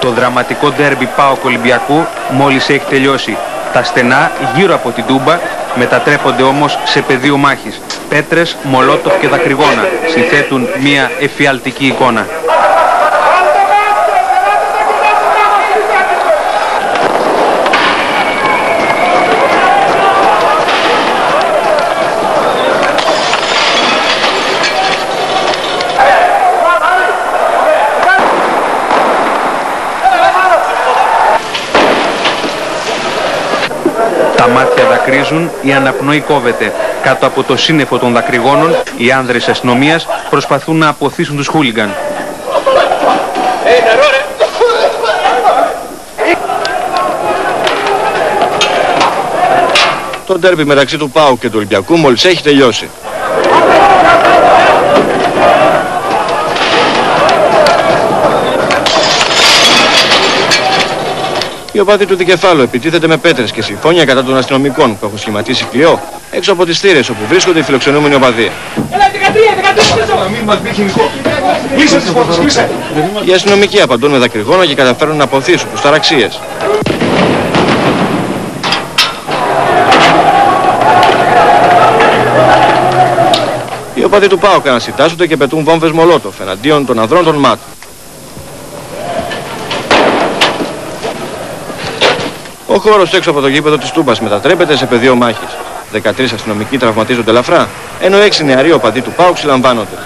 Το δραματικό ντέρμπι ΠΑΟΚ Ολυμπιακού μόλις έχει τελειώσει. Τα στενά γύρω από την Τούμπα μετατρέπονται όμως σε πεδίο μάχης. Πέτρες, μολότοφ και δακρυγόνα συνθέτουν μια εφιαλτική εικόνα. Τα μάτια δακρύζουν, η αναπνοή κόβεται. Κάτω από το σύννεφο των δακρυγόνων, οι άνδρες αστυνομίας προσπαθούν να αποθήσουν τους χούλιγκαν. Το ντέρμπι μεταξύ του ΠΑΟΚ και του Ολυμπιακού μόλις έχει τελειώσει. Οι οπαδοί του Δικεφάλου επιτίθεται με πέτρες και συμφώνια κατά των αστυνομικών που έχουν σχηματίσει κλειό έξω από τις θύρες όπου βρίσκονται οι φιλοξενούμενοι οπαδοί. Οι αστυνομικοί απαντούν με δακρυγόνα και καταφέρουν να αποθήσουν τους ταραξίες. Οι οπαδοί του ΠΑΟΚ ανασιτάσσονται και πετούν βόμβες μολότοφ εναντίον των ανδρών των ΜΑΤ. Ο χώρος έξω από το γήπεδο της Τούμπας μετατρέπεται σε πεδίο μάχης. 13 αστυνομικοί τραυματίζονται ελαφρά, ενώ 6 νεαροί οπαδοί του ΠΑΟΚ συλλαμβάνονται.